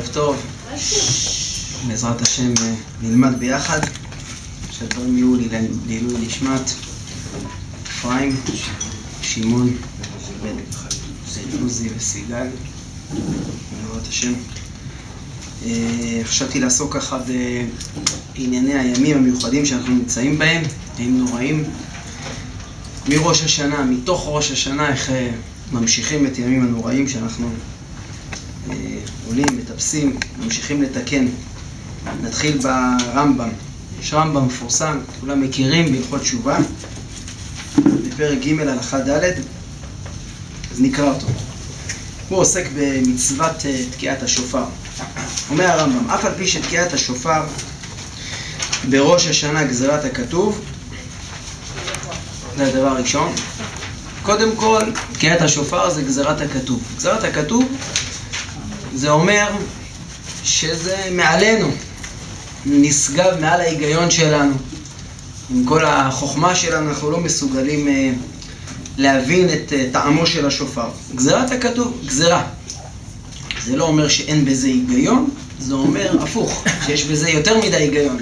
ערב טוב. בעזרת השם נלמד ביחד, שהדברים יהיו לעילוי נשמת אפרים, שמעון, עוזי וסיגל, בעזרת השם. חשבתי לעסוק ככה בענייני הימים המיוחדים שאנחנו נמצאים בהם, ימים נוראים. מראש השנה, מתוך ראש השנה, איך ממשיכים את הימים הנוראים שאנחנו עולים, מטפסים, ממשיכים לתקן. נתחיל ברמב"ם. יש רמב"ם מפורסם, כולם מכירים בהלכות תשובה, בפרק ג' הלכה ד', אז נקרא אותו. הוא עוסק במצוות תקיעת השופר. אומר הרמב"ם, אף על פי שתקיעת השופר בראש השנה גזירת הכתוב, זה הדבר הראשון. קודם כל, תקיעת השופר זה גזירת הכתוב. גזירת הכתוב זה אומר שזה מעלינו, נשגב מעל ההיגיון שלנו. עם כל החוכמה שלנו אנחנו לא מסוגלים להבין את טעמו של השופר. גזירת הכתוב, גזירה. זה לא אומר שאין בזה היגיון, זה אומר הפוך, שיש בזה יותר מדי היגיון.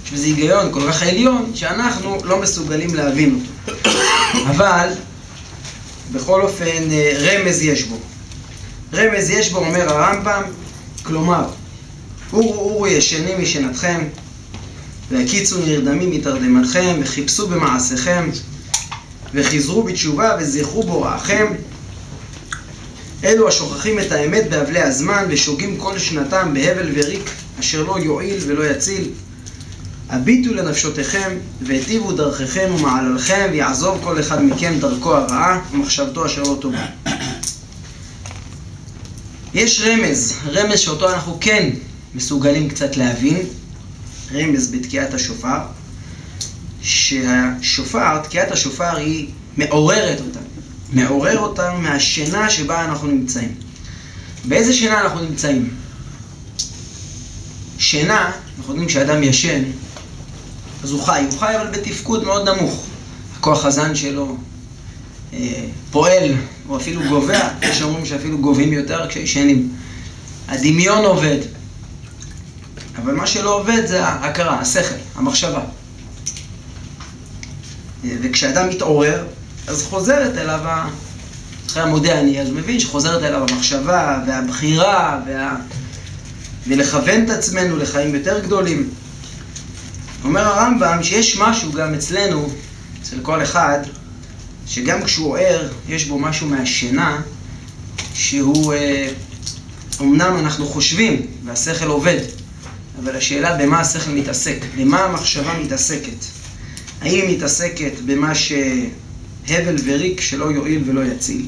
יש בזה היגיון כל כך עליון שאנחנו לא מסוגלים להבין אותו. אבל בכל אופן רמז יש בו. רמז יש בו, אומר הרמב"ם, כלומר, אורו ישנים משנתכם, והקיצו נרדמים מתרדמתכם, וחיפשו במעשיכם, וחזרו בתשובה וזכרו בוראכם. אלו השוכחים את האמת בהבלי הזמן, ושוגים כל שנתם בהבל וריק, אשר לא יועיל ולא יציל. הביטו לנפשותיכם, והטיבו דרככם ומעללכם, ויעזוב כל אחד מכם דרכו הרעה, ומחשבתו אשר לא טובה. יש רמז שאותו אנחנו כן מסוגלים קצת להבין, רמז בתקיעת השופר, שהשופר, תקיעת השופר היא מעוררת אותנו. מעורר אותנו מהשינה שבה אנחנו נמצאים. באיזה שינה אנחנו נמצאים? שינה, אנחנו יודעים שאדם ישן, אז הוא חי אבל בתפקוד מאוד נמוך. הכוח הזן שלו פועל, או אפילו גובע, יש אומרים שאפילו גובים יותר כשישנים. הדמיון עובד. אבל מה שלא עובד זה ההכרה, השכל, המחשבה. וכשאדם מתעורר, אז חוזרת אליו, אחרי המודה אני, אז מבין שחוזרת אליו המחשבה והבחירה ולכוון את עצמנו לחיים יותר גדולים. אומר הרמב"ם שיש משהו גם אצלנו, אצל כל אחד, שגם כשהוא ער, יש בו משהו מהשינה, שהוא, אמנם אנחנו חושבים, והשכל עובד, אבל השאלה במה השכל מתעסק, במה המחשבה מתעסקת. האם היא מתעסקת במה שהבל וריק שלא יועיל ולא יציל,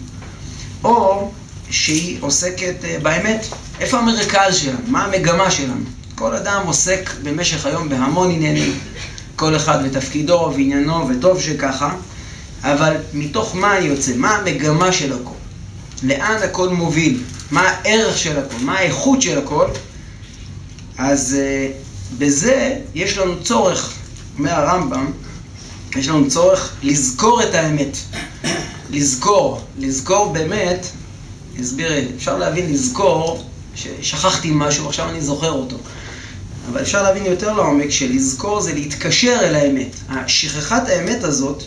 או שהיא עוסקת באמת, איפה המרכז שלנו, מה המגמה שלנו. כל אדם עוסק במשך היום בהמון עניינים, כל אחד בתפקידו ועניינו, וטוב שככה, אבל מתוך מה אני יוצא, מה המגמה של הכל, לאן הכל מוביל, מה הערך של הכל, מה האיכות של הכל. אז בזה יש לנו צורך, אומר הרמב"ם, יש לנו צורך לזכור את האמת. לזכור באמת, אפשר להבין לזכור, ששכחתי משהו, עכשיו אני זוכר אותו. אבל אפשר להבין יותר לעומק שלזכור זה להתקשר אל האמת. שכחת האמת הזאת,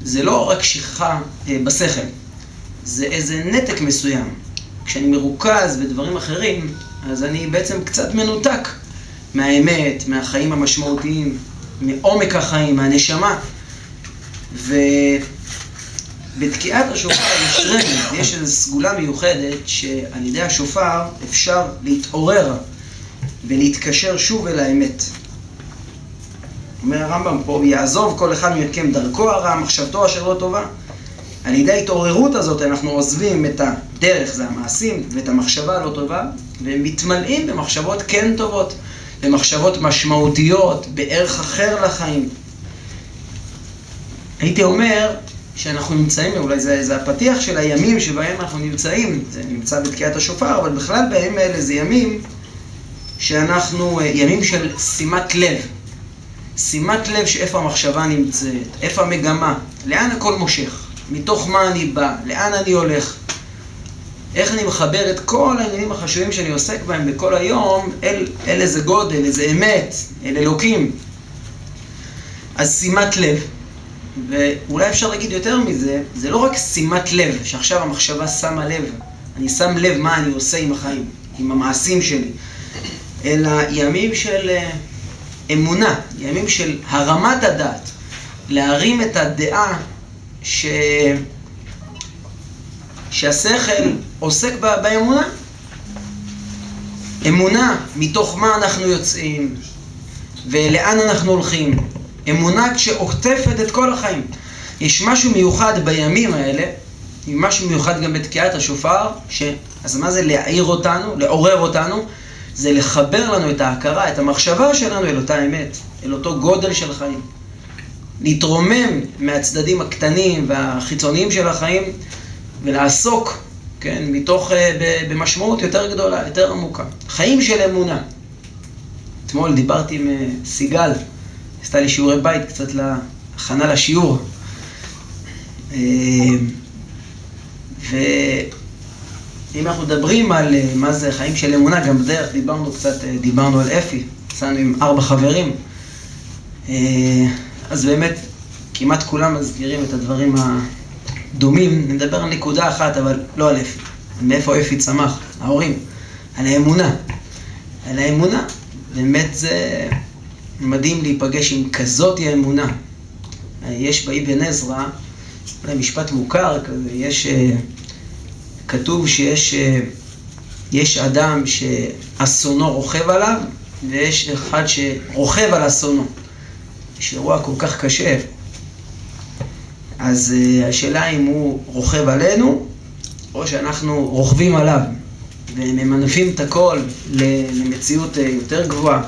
זה לא רק שכחה בשכל, זה איזה נתק מסוים. כשאני מרוכז בדברים אחרים, אז אני בעצם קצת מנותק מהאמת, מהחיים המשמעותיים, מעומק החיים, מהנשמה. ובתקיעת השופר יש רמז, יש איזו סגולה מיוחדת שעל ידי השופר אפשר להתעורר ולהתקשר שוב אל האמת. אומר הרמב"ם פה, יעזוב כל אחד מכם דרכו הרע, מחשבתו אשר לא טובה. על ידי ההתעוררות הזאת אנחנו עוזבים את הדרך, זה המעשים, ואת המחשבה הלא טובה, ומתמלאים במחשבות כן טובות, במחשבות משמעותיות, בערך אחר לחיים. הייתי אומר שאנחנו נמצאים, אולי זה הפתיח של הימים שבהם אנחנו נמצאים, זה נמצא בתקיעת השופר, אבל בכלל בימים האלה זה ימים שאנחנו, ימים של שימת לב. שימת לב שאיפה המחשבה נמצאת, איפה המגמה, לאן הכל מושך, מתוך מה אני בא, לאן אני הולך. איך אני מחבר את כל העניינים החשובים שאני עוסק בהם בכל היום אל איזה גודל, איזה אמת, אל אלוקים. אז שימת לב, ואולי אפשר להגיד יותר מזה, זה לא רק שימת לב, שעכשיו המחשבה שמה לב, אני שם לב מה אני עושה עם החיים, עם המעשים שלי, אלא ימים של אמונה, ימים של הרמת הדעת, להרים את הדעה שהשכל עוסק באמונה. אמונה, מתוך מה אנחנו יוצאים ולאן אנחנו הולכים. אמונה שעוטפת את כל החיים. יש משהו מיוחד בימים האלה, משהו מיוחד גם בתקיעת השופר, אז מה זה להעיר אותנו, לעורר אותנו? זה לחבר לנו את ההכרה, את המחשבה שלנו אל אותה אמת, אל אותו גודל של חיים. להתרומם מהצדדים הקטנים והחיצוניים של החיים, ולעסוק, כן, מתוך, במשמעות יותר גדולה, יותר עמוקה. חיים של אמונה. אתמול דיברתי עם סיגל, עשתה לי שיעורי בית, קצת להכנה לשיעור. ואם אנחנו מדברים על מה זה חיים של אמונה, גם בדרך דיברנו על אפי, יצאנו עם 4 חברים. אז באמת, כמעט כולם מזכירים את הדברים דומים. נדבר על נקודה אחת, אבל לא על אפי. מאיפה אפי צמח? ההורים. על האמונה. על האמונה. באמת זה מדהים להיפגש עם כזאת האמונה. יש באבן עזרא, משפט מוכר כזה, כתוב שיש אדם שאסונו רוכב עליו, ויש אחד שרוכב על אסונו. יש אירוע כל כך קשה. אז השאלה אם הוא רוכב עלינו, או שאנחנו רוכבים עליו, וממנפים את הכל למציאות יותר גבוהה.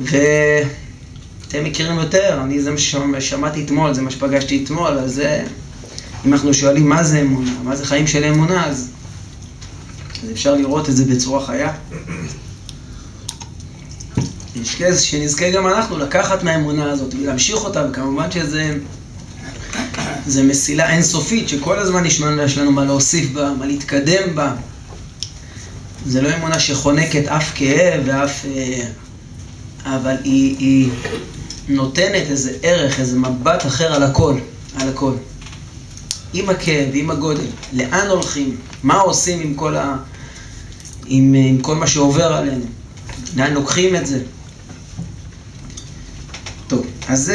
ואתם מכירים יותר, זה מה ששמעתי אתמול, זה מה שפגשתי אתמול, אז אם אנחנו שואלים מה זה אמונה, מה זה חיים של אמונה, אז אפשר לראות את זה בצורה חיה. שנזכה גם אנחנו לקחת מהאמונה הזאת ולהמשיך אותה, וכמובן זה מסילה אינסופית שכל הזמן יש לנו מה להוסיף בה, מה להתקדם בה. זה לא אמונה שחונקת אף כאב ואף... אבל היא נותנת איזה ערך, איזה מבט אחר על הכל, על הכל. עם הכאב, עם הגודל, לאן הולכים, מה עושים עם כל מה שעובר עלינו, לאן לוקחים את זה. טוב, אז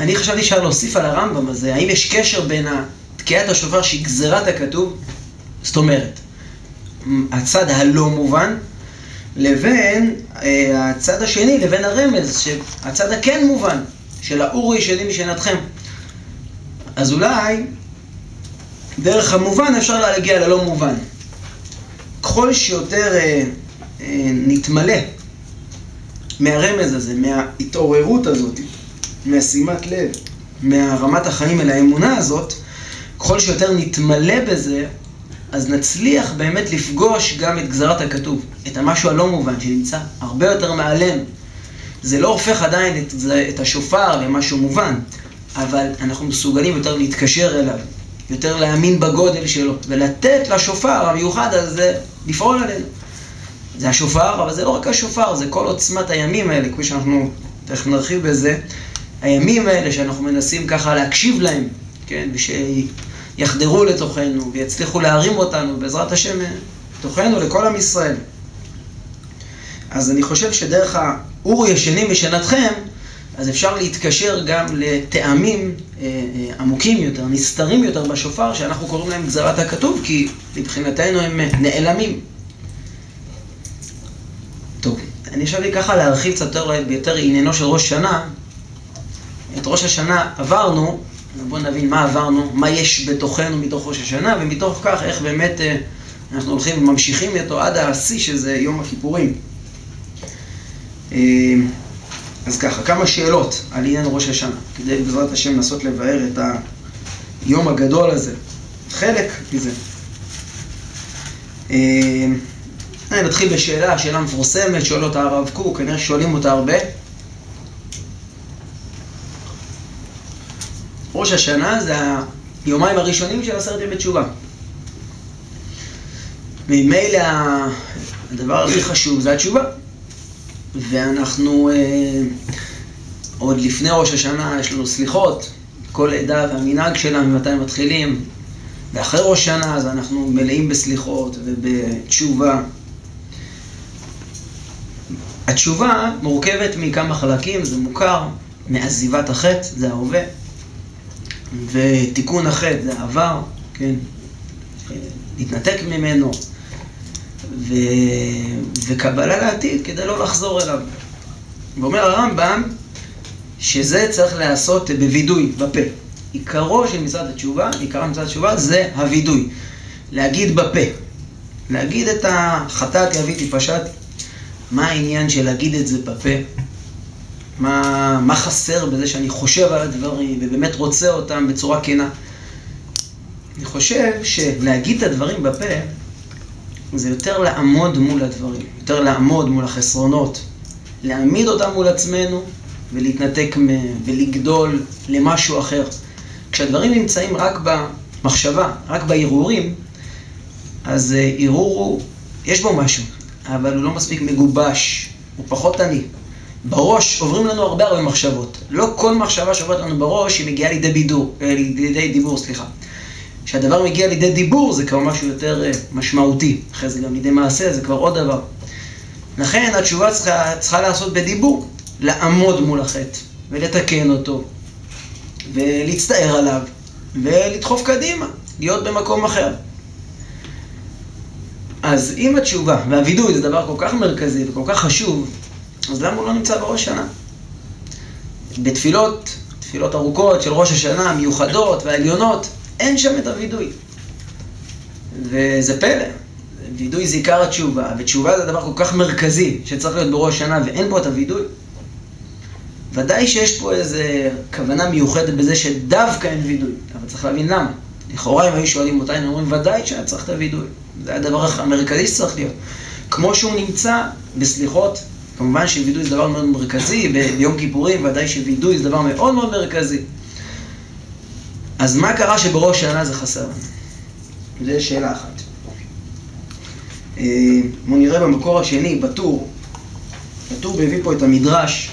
אני חשבתי שאפשר להוסיף על הרמב"ם הזה, האם יש קשר בין תקיעת השופר שהיא גזירת הכתוב, זאת אומרת, הצד הלא מובן, לבין הצד השני, לבין הרמז, שהצד הכן מובן, של האור ישנים משנתכם. אז אולי דרך המובן אפשר להגיע ללא מובן. ככל שיותר נתמלא מהרמז הזה, מההתעוררות הזאת, מהשימת לב, מהרמת החיים אל האמונה הזאת, ככל שיותר נתמלא בזה, אז נצליח באמת לפגוש גם את גזרת הכתוב, את המשהו הלא מובן שנמצא הרבה יותר מעלם. זה לא הופך עדיין את השופר למשהו מובן, אבל אנחנו מסוגלים יותר להתקשר אליו, יותר להאמין בגודל שלו, ולתת לשופר המיוחד הזה לפעול עלינו. זה השופר, אבל זה לא רק השופר, זה כל עוצמת הימים האלה, כפי שאנחנו תכף נרחיב בזה, הימים האלה שאנחנו מנסים ככה להקשיב להם, כן, יחדרו לתוכנו ויצליחו להרים אותנו בעזרת השם תוכנו לכל עם ישראל. אז אני חושב שדרך האור ישנים משנתכם, אז אפשר להתקשר גם לטעמים עמוקים יותר, נסתרים יותר בשופר, שאנחנו קוראים להם גזרת הכתוב, כי מבחינתנו הם נעלמים. טוב, אני חושב לי ככה להרחיב קצת יותר עניינו של ראש שנה. את ראש השנה עברנו, בואו נבין מה עברנו, מה יש בתוכנו מתוך ראש השנה, ומתוך כך איך באמת אנחנו הולכים וממשיכים אותו עד השיא שזה יום הכיפורים. אז ככה, כמה שאלות על עניין ראש השנה, כדי בעזרת השם לנסות לבאר את היום הגדול הזה, חלק מזה. נתחיל בשאלה, שאלה מפורסמת, שואל אותה הרב קוק, כנראה שואלים אותה הרבה. ראש השנה זה היומיים הראשונים של 10 ימי תשובה. ממילא הדבר הכי חשוב זה התשובה. ואנחנו עוד לפני ראש השנה יש לנו סליחות, כל עדה והמנהג שלנו מתי מתחילים, ואחרי ראש השנה אז אנחנו מלאים בסליחות ובתשובה. התשובה מורכבת מכמה חלקים, זה מוכר, מעזיבת החטא, זה ההווה, ותיקון החטא, זה העבר, כן, להתנתק ממנו, וקבלה לעתיד כדי לא לחזור אליו. ואומר הרמב"ם שזה צריך לעשות בווידוי, בפה. עיקרו של מצוות התשובה, זה הווידוי. להגיד בפה. להגיד את החטאתי, עוויתי, פשעתי. מה העניין של להגיד את זה בפה? מה חסר בזה שאני חושב על הדברים ובאמת רוצה אותם בצורה כנה? אני חושב שלהגיד את הדברים בפה זה יותר לעמוד מול הדברים, יותר לעמוד מול החסרונות, להעמיד אותם מול עצמנו ולהתנתק ולגדול למשהו אחר. כשהדברים נמצאים רק במחשבה, רק בהרהורים, אז הרהור יש בו משהו, אבל הוא לא מספיק מגובש, הוא פחות עני. בראש עוברים לנו הרבה מחשבות. לא כל מחשבה שעוברת לנו בראש היא מגיעה לידי דיבור. כשהדבר מגיע לידי דיבור זה כבר משהו יותר משמעותי. אחרי זה גם לידי מעשה, זה כבר עוד דבר. לכן התשובה צריכה לעשות בדיבור, לעמוד מול החטא ולתקן אותו ולהצטער עליו ולדחוף קדימה, להיות במקום אחר. אז אם התשובה והווידוי זה דבר כל כך מרכזי וכל כך חשוב, אז למה הוא לא נמצא בראש השנה? בתפילות ארוכות של ראש השנה, מיוחדות והעליונות, אין שם את הווידוי. וזה פלא. וידוי זה עיקר התשובה, ותשובה זה דבר כל כך מרכזי שצריך להיות בראש השנה ואין בו את הווידוי. ודאי שיש פה איזו כוונה מיוחדת בזה שדווקא אין וידוי, אבל צריך להבין למה. לכאורה אם היו שואלים אותי, הם אומרים ודאי שהיה צריך את הווידוי. זה הדבר המרכזי שצריך להיות. כמו שהוא נמצא בסליחות, כמובן שווידוי זה דבר מאוד מרכזי, ביום כיפורים ודאי שווידוי זה דבר מאוד מאוד מרכזי. אז מה קרה שבראש השנה זה חסר? זו שאלה אחת. בואו נראה במקור השני, בטור הביא פה את המדרש.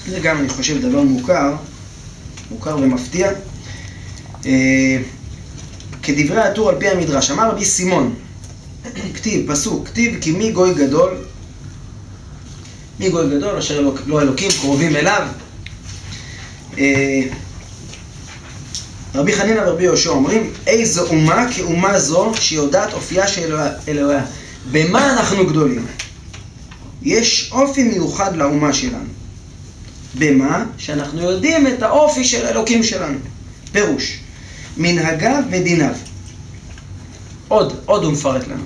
זה גם אני חושב דבר מוכר ומפתיע. כדברי הטור על פי המדרש, אמר רבי סימון, פסוק, כתיב כי מי גוי גדול, אשר לא אלוקים קרובים אליו. רבי חנינא ורבי יהושע אומרים, איזו אומה כאומה זו שיודעת אופייה של אלוהיה. במה אנחנו גדולים? יש אופי מיוחד לאומה שלנו. במה? שאנחנו יודעים את האופי של האלוקים שלנו. פירוש, מנהגיו ודיניו. עוד הוא מפרט לנו.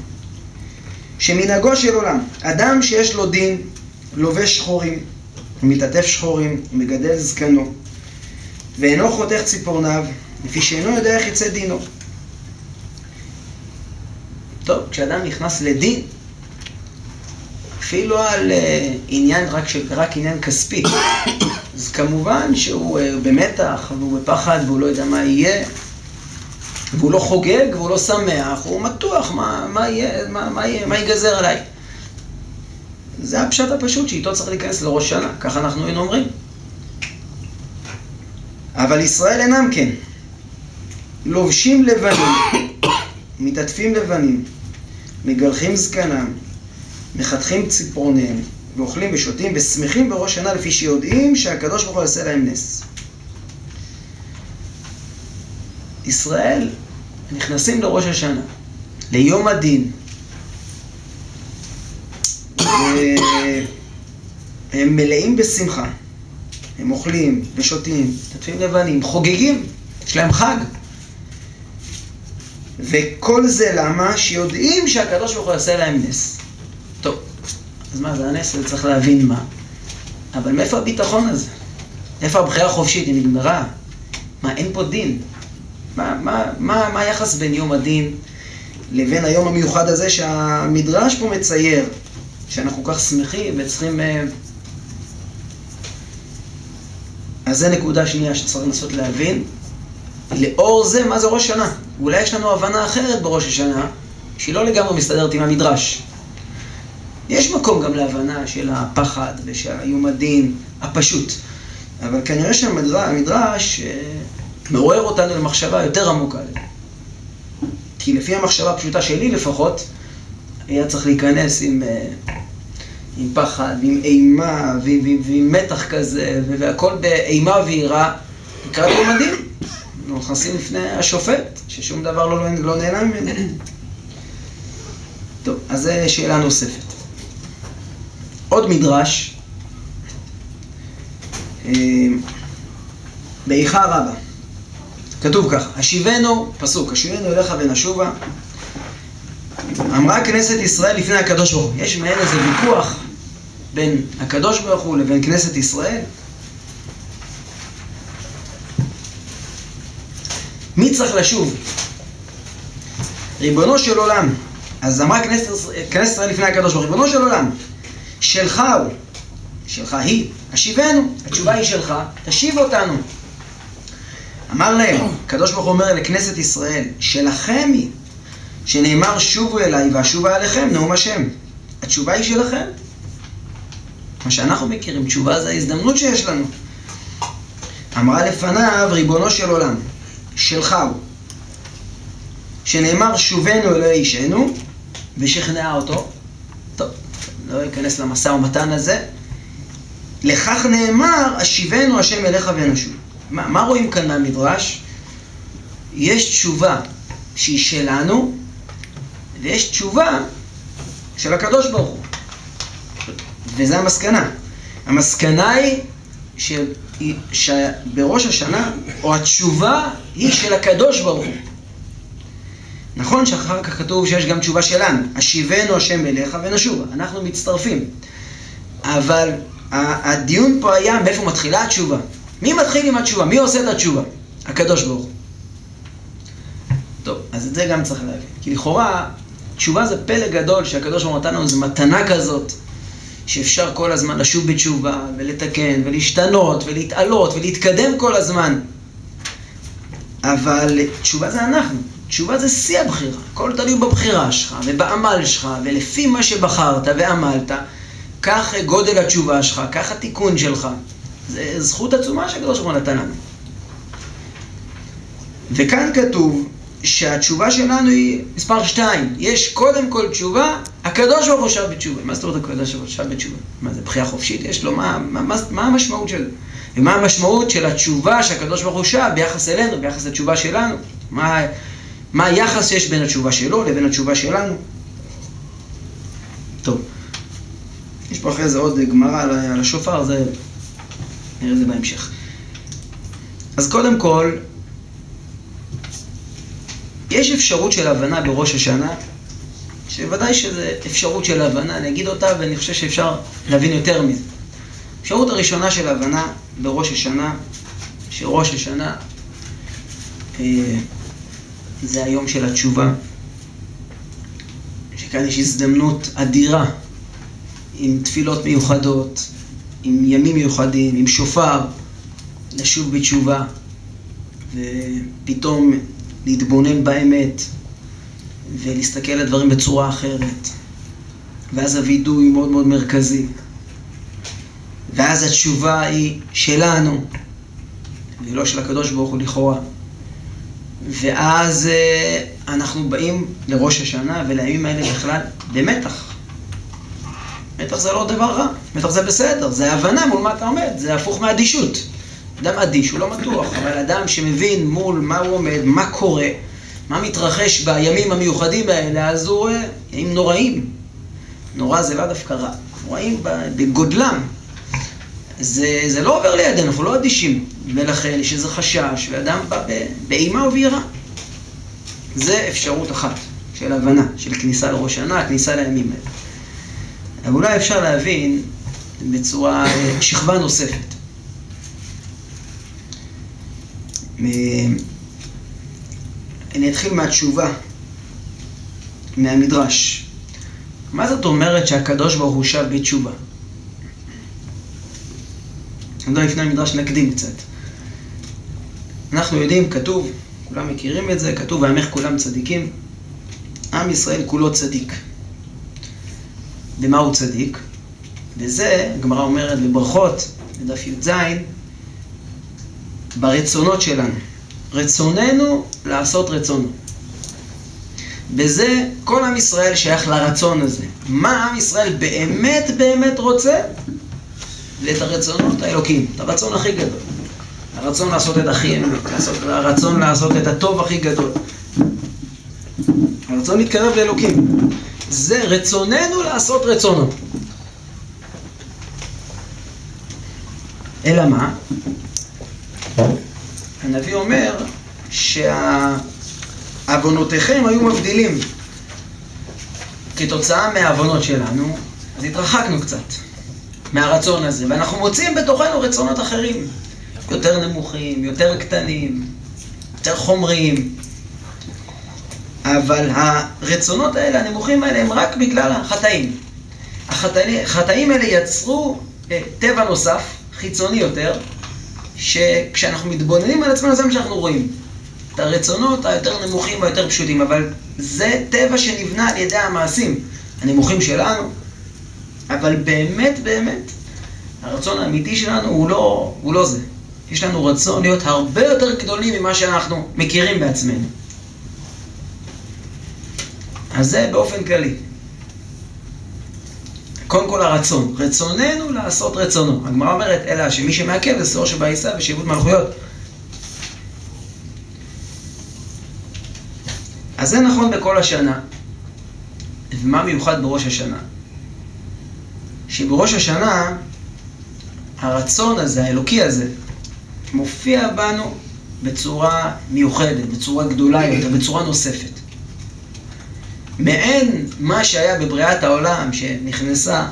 שמנהגו של עולם, אדם שיש לו דין, לובש שחורים, מתעטף שחורים, מגדל זקנו, ואינו חותך ציפורניו, לפי שאינו יודע איך יצא דינו. טוב, כשאדם נכנס לדין, אפילו על עניין, רק עניין כספי, אז כמובן שהוא במתח, והוא בפחד, והוא לא יודע מה יהיה, והוא לא חוגג, והוא לא שמח, הוא מתוח, מה ייגזר עליי. זה הפשט הפשוט שאיתו צריך להיכנס לראש שנה, ככה אנחנו היינו אומרים. אבל ישראל אינם כן. לובשים לבנים, מתעטפים לבנים, מגלחים זקנם, מחתכים ציפורניהם, ואוכלים ושותים ושמחים בראש שנה לפי שיודעים שהקדוש ברוך הוא יעשה להם נס. ישראל נכנסים לראש השנה, ליום הדין, והם מלאים בשמחה. הם אוכלים ושותים, מתעטפים לבנים, חוגגים, יש להם חג. וכל זה למה? שיודעים שהקדוש ברוך הוא יעשה להם נס. טוב, אז מה זה הנס? זה צריך להבין מה. אבל מאיפה הביטחון הזה? איפה הבחירה החופשית? היא נגמרה? מה, אין פה דין? מה היחס בין יום הדין לבין היום המיוחד הזה שהמדרש פה מצייר? שאנחנו כל כך שמחים וצריכים... אז זה נקודה שנייה שצריך לנסות להבין. לאור זה, מה זה ראש שנה? אולי יש לנו הבנה אחרת בראש השנה, שהיא לא לגמרי מסתדרת עם המדרש. יש מקום גם להבנה של הפחד ושל איום הדין הפשוט. אבל כנראה שהמדרש מעורר אותנו למחשבה יותר עמוקה. כי לפי המחשבה הפשוטה שלי לפחות, היה צריך להיכנס עם פחד, ועם אימה, ועם מתח כזה, והכל באימה ויראה, לקראת איום הדין. אנחנו נכנסים לפני השופט, ששום דבר לא נעלם ממנו. טוב, אז זו שאלה נוספת. עוד מדרש, באיכה רבה. כתוב כך, השיבנו, פסוק, השיבנו אליך ונשובה. אמרה כנסת ישראל לפני הקדוש ברוך הוא. יש מעין איזה ויכוח בין הקדוש ברוך הוא לבין כנסת ישראל. מי צריך לשוב? ריבונו של עולם. אז אמרה כנסת ישראל לפני הקדוש ברוך הוא, ריבונו של עולם, שלך הוא, שלך היא, השיבנו, התשובה היא שלך, תשיב אותנו. אמר להם, הקדוש ברוך הוא אומר לכנסת ישראל, שלכם היא, שנאמר שובו אליי והשובה עליכם, נאום השם. התשובה היא שלכם. מה שאנחנו מכירים, תשובה זה ההזדמנות שיש לנו. אמרה לפניו, ריבונו של עולם, שלך הוא, שנאמר שובנו אלוהי אישנו, ושכנעה אותו. טוב, לא אכנס למשא ומתן הזה. לכך נאמר, השיבנו השם אליך ונשוב. מה רואים כאן מהמדרש? יש תשובה שהיא שלנו, ויש תשובה של הקדוש ברוך הוא. וזה המסקנה. המסקנה היא שבראש השנה, או התשובה היא של הקדוש ברוך הוא. נכון שאחר כך כתוב שיש גם תשובה שלנו. השיבנו השם אליך ונשוב. אנחנו מצטרפים. אבל הדיון פה היה מאיפה מתחילה התשובה. מי מתחיל עם התשובה? מי עושה את התשובה? הקדוש ברוך הוא. טוב, אז את זה גם צריך להבין. כי לכאורה, תשובה זה פלא גדול שהקדוש ברוך הוא נתן לנו, זו מתנה כזאת, שאפשר כל הזמן לשוב בתשובה, ולתקן, ולהשתנות, ולהתעלות, ולהתקדם כל הזמן. אבל תשובה זה אנחנו. תשובה זה שיא הבחירה. הכל תלוי בבחירה שלך, ובעמל שלך, ולפי מה שבחרת ועמלת, כך גודל התשובה שלך, כך התיקון שלך. זה זכות עצומה שהקדוש ברוך הוא נתן לנו. וכאן כתוב שהתשובה שלנו היא מספר 2. יש קודם כל תשובה, הקדוש ברוך הוא שב בתשובה. מה זאת אומרת הקדוש ברוך הוא שב בתשובה? מה זה בחירה חופשית? יש לו, מה המשמעות של זה? ומה המשמעות של התשובה שהקדוש ברוך הוא שב ביחס אלינו, ביחס לתשובה שלנו? מה היחס שיש בין התשובה שלו לבין התשובה שלנו? טוב. יש פה אחרי זה עוד גמרא על השופר, זה נראה זה בהמשך. אז קודם כל, יש אפשרות של הבנה בראש השנה, שוודאי שזה אפשרות של הבנה, אני אגיד אותה ואני חושב שאפשר להבין יותר מזה. אפשרות הראשונה של הבנה בראש השנה, שראש השנה זה היום של התשובה, שכאן יש הזדמנות אדירה, עם תפילות מיוחדות, עם ימים מיוחדים, עם שופר, לשוב בתשובה, ופתאום להתבונן באמת, ולהסתכל על הדברים בצורה אחרת. ואז הווידוי מאוד מאוד מרכזי. ואז התשובה היא שלנו, ולא של הקדוש ברוך הוא לכאורה. ואז אנחנו באים לראש השנה ולימים האלה בכלל במתח. מתח זה לא דבר רע, מתח זה בסדר, זה הבנה מול מה אתה עומד, זה הפוך מאדישות. אדם אדיש, הוא לא מתוח, אבל אדם שמבין מול מה הוא עומד, מה קורה, מה מתרחש בימים המיוחדים האלה, אז הוא ימים נוראים. נורא זה לא דווקא רע, נוראים בגודלם. זה לא עובר לידינו, אנחנו לא אדישים, ולכן יש איזה חשש, ואדם בא באימה וביראה. זה אפשרות אחת של הבנה, של כניסה לראש השנה, כניסה לימים האלה. אבל אולי אפשר להבין בצורה שכבה נוספת. אני אתחיל מהתשובה, מהמדרש. מה זאת אומרת שהקדוש ברוך הוא שב בתשובה? אני לפני המדרש נקדים קצת. אנחנו יודעים, כתוב, כולם מכירים את זה, כתוב, ועמך כולם צדיקים. עם ישראל כולו צדיק. במה הוא צדיק? וזה, הגמרא אומרת בברכות, בדף י"ז, ברצונות שלנו. רצוננו לעשות רצונו. בזה כל עם ישראל שייך לרצון הזה. מה עם ישראל באמת באמת רוצה? את הרצונות האלוקים, את הרצון הכי גדול. הרצון לעשות את הכי אמת, הרצון לעשות את הטוב הכי גדול. הרצון להתקרב לאלוקים. זה רצוננו לעשות רצונו. אלא מה? הנביא אומר שהעוונותיכם היו מבדילים. כתוצאה מהעוונות שלנו, אז התרחקנו קצת מהרצון הזה, ואנחנו מוצאים בתוכנו רצונות אחרים, יותר נמוכים, יותר קטנים, יותר חומריים. אבל הרצונות האלה, הנמוכים האלה, הם רק בגלל החטאים. החטאים האלה יצרו טבע נוסף, חיצוני יותר, שכשאנחנו מתבוננים על עצמנו זה מה שאנחנו רואים. את הרצונות היותר נמוכים והיותר פשוטים, אבל זה טבע שנבנה על ידי המעשים הנמוכים שלנו. אבל באמת, באמת, הרצון האמיתי שלנו הוא לא זה. יש לנו רצון להיות הרבה יותר גדולים ממה שאנחנו מכירים בעצמנו. אז זה באופן כללי. קודם כל הרצון. רצוננו לעשות רצונו. הגמרא אומרת, אלא שמי שמעכב זה שאור שבעיסה ושיבוט מלכויות. אז זה נכון בכל השנה. ומה מיוחד בראש השנה? שבראש השנה, הרצון הזה, האלוקי הזה, מופיע בנו בצורה מיוחדת, בצורה גדולה יותר, בצורה נוספת. מעין מה שהיה בבריאת העולם, שנכנסה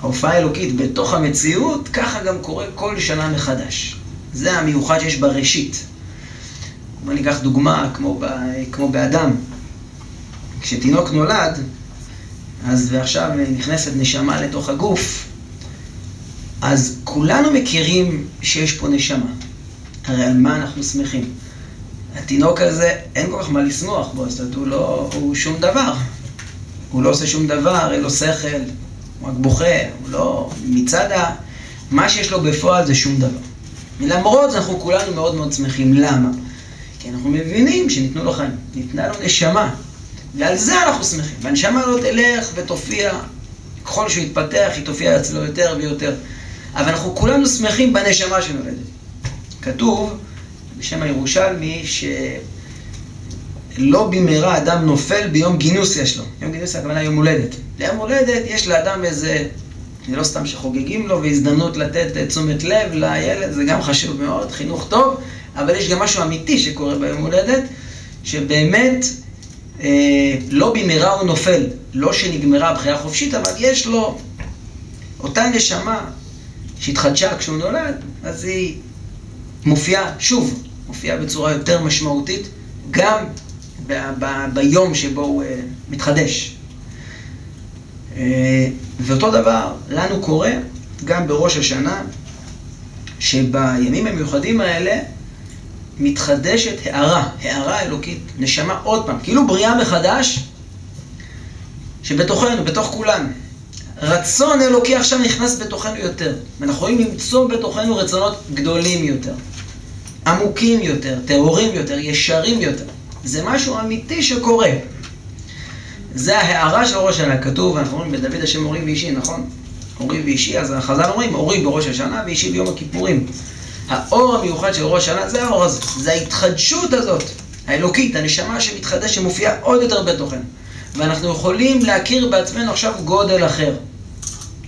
ההופעה האלוקית בתוך המציאות, ככה גם קורה כל שנה מחדש. זה המיוחד שיש בראשית. בוא ניקח דוגמה כמו באדם. כשתינוק נולד, אז ועכשיו נכנסת נשמה לתוך הגוף, אז כולנו מכירים שיש פה נשמה. הרי על מה אנחנו שמחים? התינוק הזה, אין כל כך מה לשמוח בו, זאת אומרת, הוא שום דבר. הוא לא עושה שום דבר, אין לו שכל, הוא רק בוכה, הוא לא... מצד מה שיש לו בפועל זה שום דבר. ולמרות זה אנחנו כולנו מאוד מאוד שמחים. למה? כי אנחנו מבינים שניתנו לו חיים, ניתנה לו נשמה. ועל זה אנחנו שמחים. והנשמה לא תלך ותופיע, ככל שהוא יתפתח, היא תופיע אצלו יותר ויותר. אבל אנחנו כולנו שמחים בנשמה שנולדת. כתוב בשם הירושלמי שלא במהרה אדם נופל ביום גינוס יש לו. יום גינוס הכוונה יום הולדת. ליום הולדת יש לאדם איזה, זה לא סתם שחוגגים לו, והזדמנות לתת תשומת לב לילד, זה גם חשוב מאוד, חינוך טוב, אבל יש גם משהו אמיתי שקורה ביום הולדת, שבאמת לא במהרה הוא נופל, לא שנגמרה הבחירה חופשית, אבל יש לו אותה נשמה שהתחדשה כשהוא נולד, אז היא מופיעה שוב, מופיעה בצורה יותר משמעותית, גם ביום שבו הוא מתחדש. ואותו דבר לנו קורה גם בראש השנה, שבימים המיוחדים האלה מתחדשת הערה אלוקית, נשמה עוד פעם, כאילו בריאה מחדש, שבתוכנו, בתוך כולנו. רצון אלוקי עכשיו נכנס בתוכנו יותר. אנחנו יכולים למצוא בתוכנו רצונות גדולים יותר, עמוקים יותר, טהורים יותר, ישרים יותר. זה משהו אמיתי שקורה. זה ההערה של ראש השנה. כתוב, אנחנו אומרים בדוד השם אורי ואישי, נכון? אורי ואישי, אז החז"ל אומרים, אורי בראש השנה ואישי ביום הכיפורים. האור המיוחד של ראש השנה זה האור הזה. זה ההתחדשות הזאת, האלוקית, הנשמה שמתחדש, שמופיעה עוד יותר בתוכנו. ואנחנו יכולים להכיר בעצמנו עכשיו גודל אחר.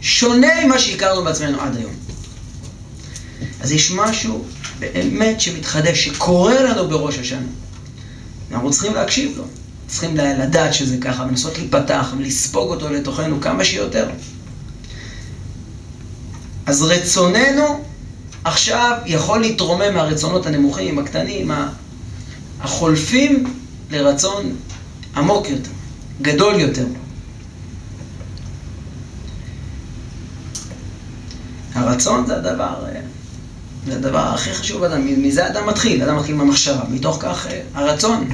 שונה ממה שהכרנו בעצמנו עד היום. אז יש משהו באמת שמתחדש, שקורה לנו בראש השנה. אנחנו צריכים להקשיב לו. צריכים לדעת שזה ככה, ולנסות להיפתח ולספוג אותו לתוכנו כמה שיותר. אז רצוננו עכשיו יכול להתרומם מהרצונות הנמוכים, הקטנים, החולפים לרצון עמוק יותר, גדול יותר. הרצון זה הדבר הכי חשוב באדם. מזה אדם מתחיל. אדם מתחיל מהמחשבה, מתוך כך הרצון.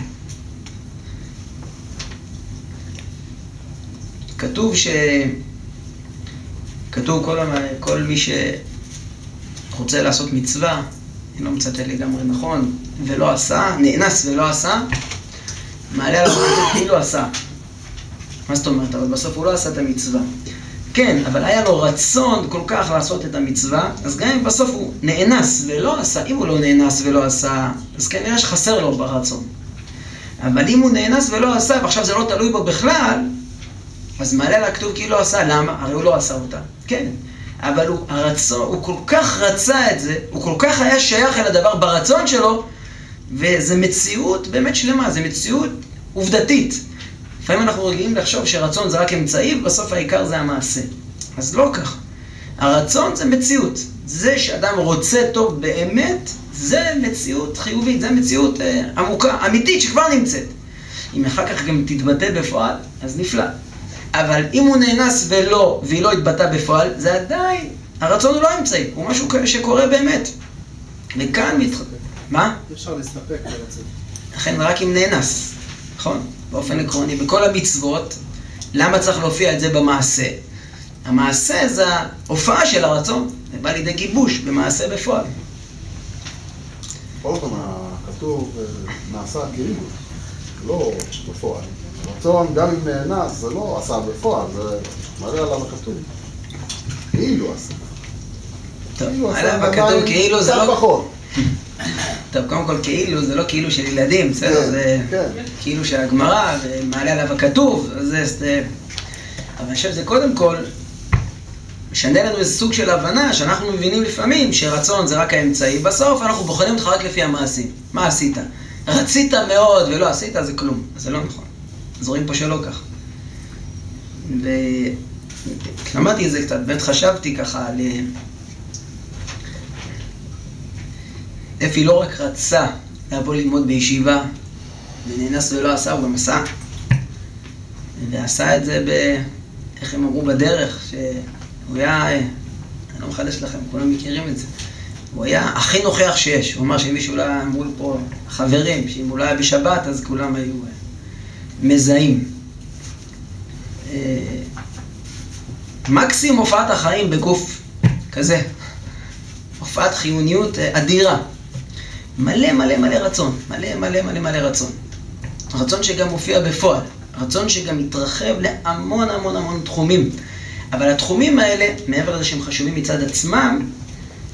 כתוב כל מי שרוצה לעשות מצווה, אני לא מצטט לגמרי נכון, ולא עשה, נאנס ולא עשה, מעלה עליו כאילו עשה. מה זאת אומרת? אבל בסוף הוא לא עשה את המצווה. כן, אבל היה לו רצון כל כך לעשות את המצווה, אז גם אם בסוף הוא נאנס ולא עשה, אם הוא לא נאנס ולא עשה, אז כנראה שחסר לו ברצון. אבל אם הוא נאנס ולא עשה, ועכשיו זה לא תלוי בו בכלל, אז מעלה לה כתוב כאילו לא עשה. למה? הרי הוא לא עשה אותה. כן. אבל הוא כל כך רצה את זה, הוא כל כך היה שייך אל הדבר ברצון שלו, וזה מציאות באמת שלמה, זה מציאות עובדתית. לפעמים אנחנו רגילים לחשוב שרצון זה רק אמצעי, ובסוף העיקר זה המעשה. אז לא כך. הרצון זה מציאות. זה שאדם רוצה טוב באמת, זה מציאות חיובית, זה מציאות עמוקה, אמיתית, שכבר נמצאת. אם אחר כך גם תתבטא בפועל, אז נפלא. אבל אם הוא נאנס והיא לא התבטא בפועל, זה עדיין, הרצון הוא לא אמצעי, הוא משהו שקורה באמת. וכאן מה? אפשר להסתפק ברצון. לכן רק אם נאנס, נכון? באופן עקרוני, בכל המצוות, למה צריך להופיע את זה במעשה? המעשה זה ההופעה של הרצון, זה בא לידי גיבוש במעשה בפועל. עוד פעם, כתוב נעשה כאילו, לא בפועל. רצון גם אם נאנס, זה לא עשה בפועל, זה מראה עליו הכתוב. כאילו עשה. טוב, עליו הכתוב כאילו זה לא... פחות. טוב, קודם כל כאילו זה לא כאילו של ילדים, בסדר? זה כאילו של הגמרא, ומעלה עליו הכתוב, זה... אבל אני חושב שזה קודם כל משנה לנו איזה סוג של הבנה שאנחנו מבינים לפעמים שרצון זה רק האמצעי. בסוף אנחנו בוחנים אותך רק לפי המעשים. מה עשית? רצית מאוד ולא עשית, זה כלום. זה לא נכון. אז רואים פה שלא כך. למדתי את זה קצת, באמת חשבתי ככה על... אפי לא רק רצה לבוא ללמוד בישיבה, ונאנס ולא עשה, הוא גם עשה. ועשה את זה איך הם אמרו בדרך, שהוא היה, אני לא מחדש לכם, כולם מכירים את זה. הוא היה הכי נוכח שיש. הוא אמר שמישהו לא אמרו פה חברים, שאם הוא לא היה בשבת, אז כולם היו מזהים. מקסימום הופעת החיים בגוף כזה. הופעת חיוניות אדירה. מלא מלא מלא רצון. מלא מלא מלא מלא רצון. רצון שגם מופיע בפועל. רצון שגם מתרחב להמון המון המון תחומים. אבל התחומים האלה, מעבר לזה שהם חשובים מצד עצמם,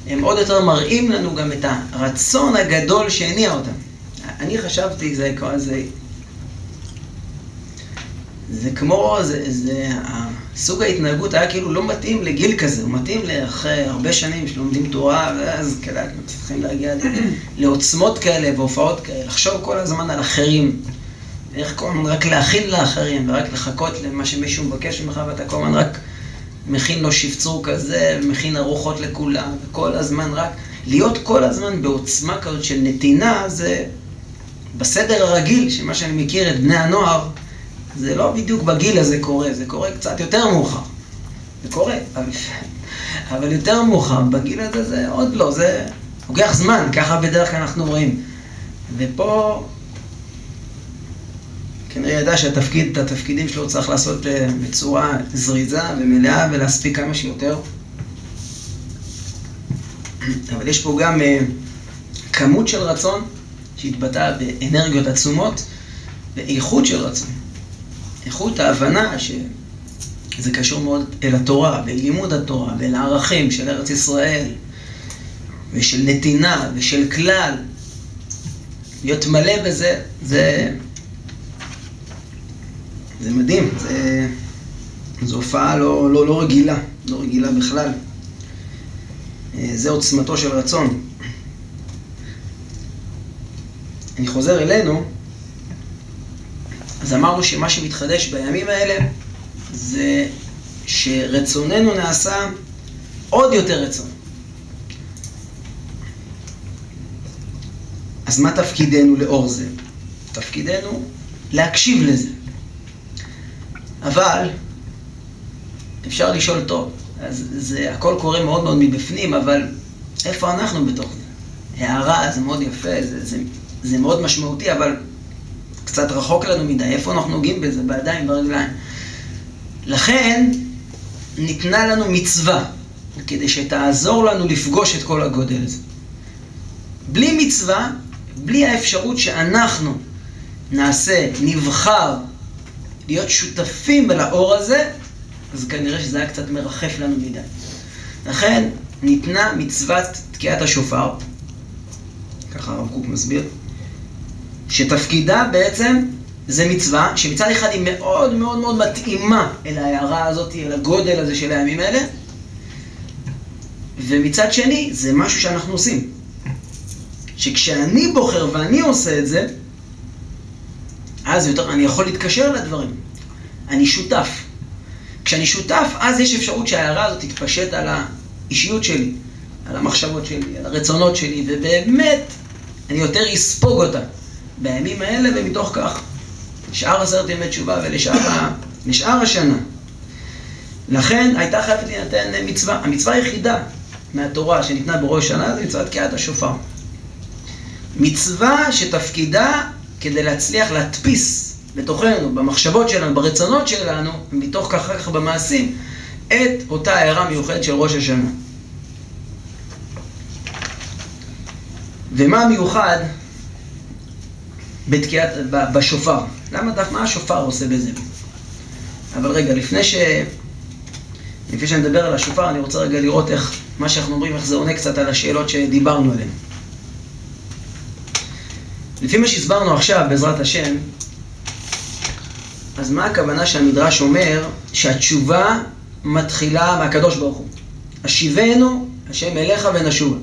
הם עוד יותר מראים לנו גם את הרצון הגדול שהניע אותם. אני חשבתי, זה כמו, סוג ההתנהגות היה כאילו לא מתאים לגיל כזה, הוא מתאים לאחרי הרבה שנים שלומדים תורה, ואז כאלה צריכים להגיע לעוצמות כאלה והופעות כאלה, לחשוב כל הזמן על אחרים, איך כל הזמן רק להכין לאחרים, ורק לחכות למה שמישהו מבקש ממך, ואתה כל הזמן רק מכין לו שפצור כזה, ומכין ארוחות לכולם, וכל הזמן רק, להיות כל הזמן בעוצמה כזאת של נתינה, זה בסדר הרגיל, שמה שאני מכיר את בני הנוער, זה לא בדיוק בגיל הזה קורה, זה קורה קצת יותר מאוחר. זה קורה, אבל יותר מאוחר. בגיל הזה זה עוד לא, זה לוקח זמן, ככה בדרך כלל אנחנו רואים. ופה כנראה ידע שהתפקיד, את התפקידים שלו צריך לעשות בצורה זריזה ומלאה ולהספיק כמה שיותר. אבל יש פה גם כמות של רצון שהתבטא באנרגיות עצומות ואיכות של רצון. איכות ההבנה שזה קשור מאוד אל התורה, ואל לימוד התורה, ואל הערכים של ארץ ישראל, ושל נתינה, ושל כלל. להיות מלא בזה, זה מדהים, זו הופעה לא רגילה, לא רגילה בכלל. זה עוצמתו של רצון. אני חוזר אלינו, אז אמרנו שמה שמתחדש בימים האלה זה שרצוננו נעשה עוד יותר רצון. אז מה תפקידנו לאור זה? תפקידנו להקשיב לזה. אבל אפשר לשאול טוב, אז זה הכל קורה מאוד מאוד מבפנים, אבל איפה אנחנו בתוך זה? הערה, זה מאוד יפה, זה מאוד משמעותי, אבל קצת רחוק לנו מדי, איפה אנחנו נוגעים בזה, בידיים, ברגליים. לכן ניתנה לנו מצווה, כדי שתעזור לנו לפגוש את כל הגודל הזה. בלי מצווה, בלי האפשרות שאנחנו נבחר להיות שותפים לאור הזה, אז כנראה שזה היה קצת מרחף לנו מדי. לכן ניתנה מצוות תקיעת השופר, ככה הרב קוק מסביר, שתפקידה בעצם זה מצווה, שמצד אחד היא מאוד מאוד מאוד מתאימה אל ההערה הזאת, אל הגודל הזה של הימים האלה, ומצד שני זה משהו שאנחנו עושים. שכשאני בוחר ואני עושה את זה, אז יותר, אני יכול להתקשר לדברים. אני שותף. כשאני שותף, אז יש אפשרות שההערה הזאת תתפשט על האישיות שלי, על המחשבות שלי, על הרצונות שלי, ובאמת אני יותר אספוג אותה בימים האלה, ומתוך כך שאר 10 ימי תשובה ולשאר השנה. לכן הייתה חייבת להינתן מצווה. המצווה היחידה מהתורה שניתנה בראש השנה זה מצוות תקיעת השופר. מצווה שתפקידה כדי להצליח להדפיס בתוכנו, במחשבות שלנו, ברצונות שלנו, ומתוך כך אחר כך במעשים, את אותה הערה מיוחדת של ראש השנה. ומה המיוחד בשופר? מה השופר עושה בזה? אבל רגע, לפני שאני מדבר על השופר, אני רוצה רגע לראות איך, מה שאנחנו אומרים, איך זה עונה קצת על השאלות שדיברנו עליהן. לפי מה שהסברנו עכשיו, בעזרת השם, אז מה הכוונה שהמדרש אומר שהתשובה מתחילה מהקדוש ברוך הוא? השיבנו, השם אליך ונשובה.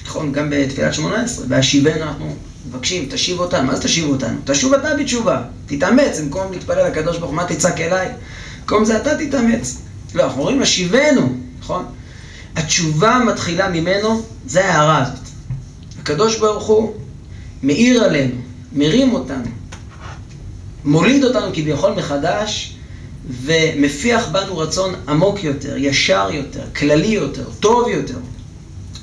נכון, גם בתפילת 18, והשיבנו אנחנו מבקשים, תשיב אותנו. מה זה תשיב אותנו? תשוב אתה בתשובה, תתאמץ, במקום להתפלל לקדוש ברוך הוא, מה תצעק אליי? במקום זה אתה תתאמץ. לא, אנחנו אומרים השיבנו, נכון? התשובה מתחילה ממנו, זה ההערה הזאת. הקדוש ברוך הוא מאיר עלינו, מרים אותנו, מוליד אותנו כביכול מחדש, ומפיח בנו רצון עמוק יותר, ישר יותר, כללי יותר, טוב יותר.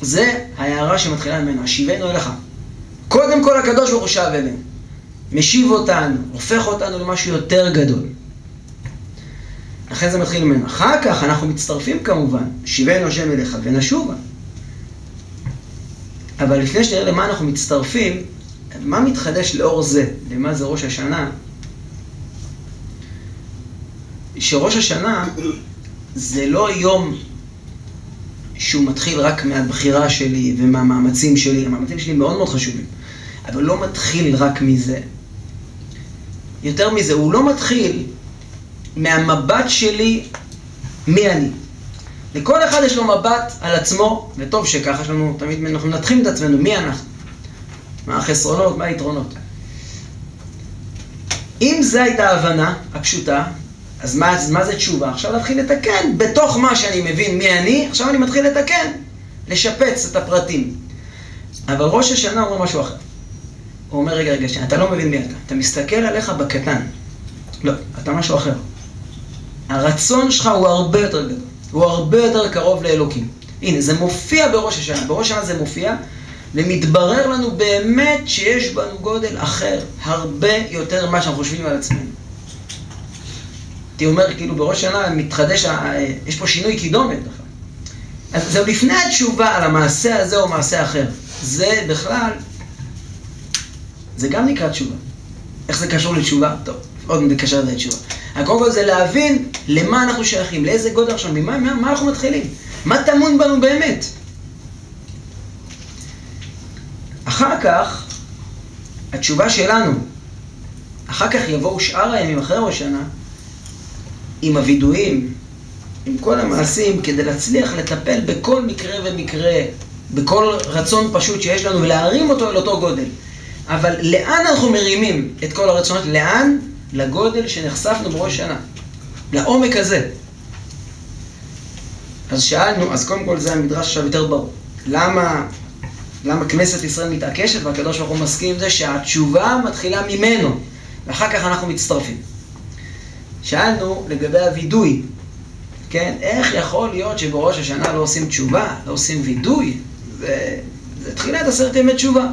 זה ההערה שמתחילה ממנו, השיבנו אליך. קודם כל הקדוש ברוך הוא שב אלינו, משיב אותנו, הופך אותנו למשהו יותר גדול. לכן זה מתחיל ממנו. אחר כך אנחנו מצטרפים כמובן, שיבנו השם אליך ונשובה. אבל לפני שנראה למה אנחנו מצטרפים, מה מתחדש לאור זה? למה זה ראש השנה? שראש השנה זה לא יום שהוא מתחיל רק מהבחירה שלי ומהמאמצים שלי. המאמצים שלי מאוד מאוד חשובים, אבל לא מתחיל רק מזה. יותר מזה, הוא לא מתחיל מהמבט שלי מי אני. לכל אחד יש לו מבט על עצמו, וטוב שככה, תמיד אנחנו מנתחים את עצמנו, מי אנחנו? מה החסרונות, מה היתרונות? אם זו הייתה ההבנה הפשוטה, אז מה זה תשובה? עכשיו להתחיל לתקן, בתוך מה שאני מבין מי אני, עכשיו אני מתחיל לתקן, לשפץ את הפרטים. אבל ראש השנה אומר משהו אחר. הוא אומר, רגע, אתה לא מבין מי אתה מסתכל עליך בקטן. לא, אתה משהו אחר. הרצון שלך הוא הרבה יותר גדול, הוא הרבה יותר קרוב לאלוקים. הנה, זה מופיע בראש השנה. בראש השנה זה מופיע, ומתברר לנו באמת שיש בנו גודל אחר, הרבה יותר ממה שאנחנו חושבים על עצמנו. אתה אומר, כאילו בראש השנה מתחדש, יש פה שינוי קידומת. אז זה לפני התשובה על המעשה הזה או מעשה אחר. זה בכלל, זה גם נקרא תשובה. איך זה קשור לתשובה? טוב, עוד נקשר לתשובה. קודם כל זה להבין למה אנחנו שייכים, לאיזה גודל עכשיו, מה אנחנו מתחילים, מה טמון בנו באמת. אחר כך, התשובה שלנו, אחר כך יבואו שאר הימים אחרי ראש השנה, עם הוידויים, עם כל המעשים, כדי להצליח לטפל בכל מקרה ומקרה, בכל רצון פשוט שיש לנו, ולהרים אותו אל אותו גודל. אבל לאן אנחנו מרימים את כל הרצונות? לאן? לגודל שנחשפנו בראש שנה. לעומק הזה. אז שאלנו, אז קודם כל זה המדרש עכשיו יותר ברור. למה כנסת ישראל מתעקשת והקדוש ברוך הוא מסכים עם זה שהתשובה מתחילה ממנו, ואחר כך אנחנו מצטרפים. שאלנו לגבי הוידוי, כן? איך יכול להיות שבראש השנה לא עושים תשובה, לא עושים וידוי? זה תחילת 10 ימי תשובה.